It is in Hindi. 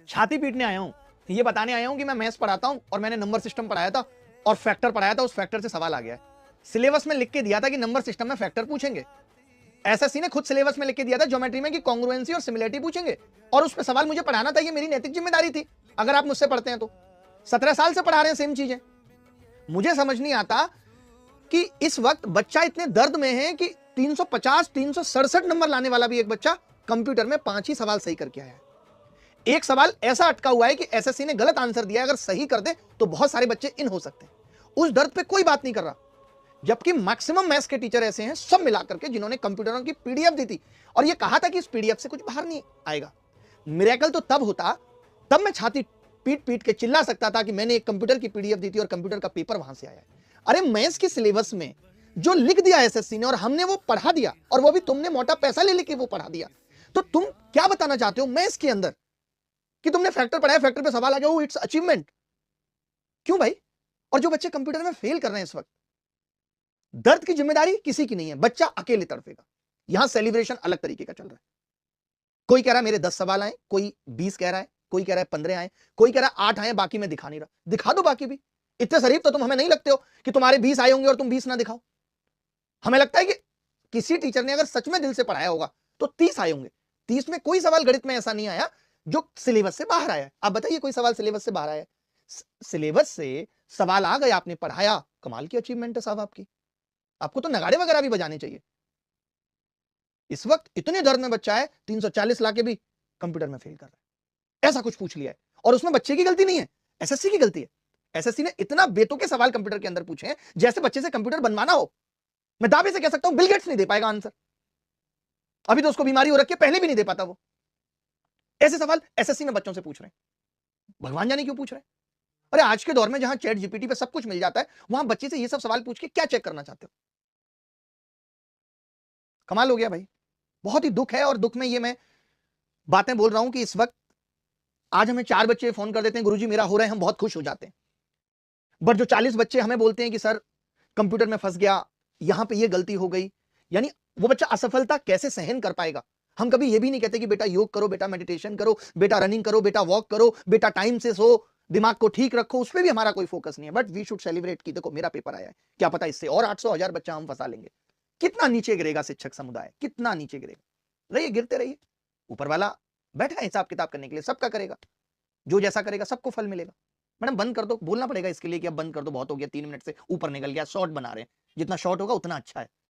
छाती पीटने आया हूं, ये बताने आया हूं कि मैं मैथ्स पढ़ाता हूं और मैंने नंबर सिस्टम पढ़ाया था और फैक्टर पढ़ाया था, उस फैक्टर से सवाल आ गया है। सिलेबस में लिख के दिया था कि नंबर सिस्टम में फैक्टर पूछेंगे। एसएससी ने खुद सिलेबस में लिख के दिया था ज्योमेट्री में कि कॉन्ग्रुएंसी और सिमिलरिटी पूछेंगे, और उस पे सवाल मुझे पढ़ाना था, ये मेरी नैतिक जिम्मेदारी थी। अगर आप मुझसे पढ़ते हैं तो 17 साल से पढ़ा रहे हैं सेम चीजें। मुझे समझ नहीं आता कि इस वक्त बच्चा इतने दर्द में है कि 350 367 नंबर लाने वाला भी एक बच्चा कंप्यूटर में 5 ही सवाल सही करके आया है। एक सवाल ऐसा अटका हुआ है कि एसएससी ने गलत आंसर दिया है, अगर सही कर दे तो बहुत सारे बच्चे इन हो सकते हैं। उस दर्द पे कोई बात नहीं कर रहा, जबकि मैक्सिमम मैथ्स के टीचर ऐसे हैं सब मिलाकर के जिन्होंने कंप्यूटरों की पीडीएफ दी थी और ये कहा था कि इस पीडीएफ से कुछ बाहर नहीं आएगा। मिरेकल तो तब होता, तब मैं छाती पीट पीट के चिल्ला सकता था कि मैंने एक कंप्यूटर की पीडीएफ दी थी और कंप्यूटर का पेपर वहां से आया है। अरे मैथ्स की सिलेबस में जो लिख दिया एसएससी ने और हमने वो पढ़ा दिया, और वो भी तुमने मोटा पैसा ले लेके वो पढ़ा दिया, तो तुम क्या बताना चाहते हो मैथ्स के अंदर कि तुमने फैक्टर पढ़ाया, फैक्टर पे सवाल आ गया, इट्स अचीवमेंट। क्यों भाई? और जो बच्चे कंप्यूटर में फेल कर रहे हैं इस वक्त, दर्द की जिम्मेदारी किसी की नहीं है, बच्चा अकेले तड़पेगा। यहां सेलिब्रेशन अलग तरीके का चल रहा है। कोई कह रहा है मेरे 10 सवाल आए, कोई 20 कह रहा है, कोई कह रहा है 15 आए, कोई कह रहा है 8 आए, बाकी मैं दिखा नहीं रहा। दिखा दो बाकी भी। इतने शरीफ तो तुम हमें नहीं लगते हो कि तुम्हारे 20 आए होंगे और तुम 20 ना दिखाओ। हमें लगता है कि किसी टीचर ने अगर सच में दिल से पढ़ाया होगा तो 30 आए होंगे। 30 में कोई सवाल गणित में ऐसा नहीं आया जो सिलेबस से बाहर आया है। आप बताइए कोई सवाल सिलेबस से बाहर आया है? सिलेबस से सवाल आ गए, आपने पढ़ाया, कमाल की अचीवमेंट है साहब आपकी। आपको तो नगाड़े वगैरह भी बजाने चाहिए। इस वक्त इतने दर्द में बच्चा है, 340 लाके भी कंप्यूटर में फेल कर रहा है। ऐसा कुछ पूछ लिया है और उसमें बच्चे की गलती नहीं है, एसएससी की गलती है। एसएससी ने इतना बेतुके सवाल कंप्यूटर के अंदर पूछे हैं जैसे बच्चे से कंप्यूटर बनवाना हो। मैं दावे से कह सकता हूं बिल गेट्स नहीं दे पाएगा आंसर। अभी तो उसको बीमारी हो रखी है, पहले भी नहीं दे पाता वो। ऐसे सवाल एसएससी में बच्चों से पूछ रहे हैं, भगवान जाने क्यों पूछ रहे हैं। अरे आज के दौर में जहां चैट जीपीटी पे सब कुछ मिल जाता है, वहां बच्चे से ये सब सवाल पूछ के क्या चेक करना चाहते हो? कमाल हो गया भाई। बहुत ही दुख है, और दुख में ये मैं बातें बोल रहा हूं कि इस वक्त आज हमें 4 बच्चे फोन कर देते हैं, गुरुजी मेरा हो रहा है, हम बहुत खुश हो जाते हैं। बट जो 40 बच्चे हमें बोलते हैं कि सर कंप्यूटर में फंस गया, यहां पे ये गलती हो गई, यानी वो बच्चा असफलता कैसे सहन कर पाएगा? हम कभी ये भी नहीं कहते कि बेटा योग करो, बेटा मेडिटेशन करो, बेटा रनिंग करो, बेटा वॉक करो, बेटा टाइम से सो, दिमाग को ठीक रखो, उस पर भी हमारा कोई फोकस नहीं है। बट वी शुड सेलिब्रेट कि देखो मेरा पेपर आया है, क्या पता इससे और 800 1000 बच्चा हम फंसा लेंगे। कितना नीचे गिरेगा शिक्षक समुदाय, कितना नीचे गिरेगा। रहिए, गिरते रहिए, ऊपर वाला बैठा है हिसाब किताब करने के लिए, सबका करेगा। जो जैसा करेगा सबको फल मिलेगा। मैडम बंद कर दो, बोलना पड़ेगा इसके लिए कि अब बंद कर दो, बहुत हो गया, 3 मिनट से ऊपर निकल गया, शॉर्ट बना रहे हैं, जितना शॉर्ट होगा उतना अच्छा है।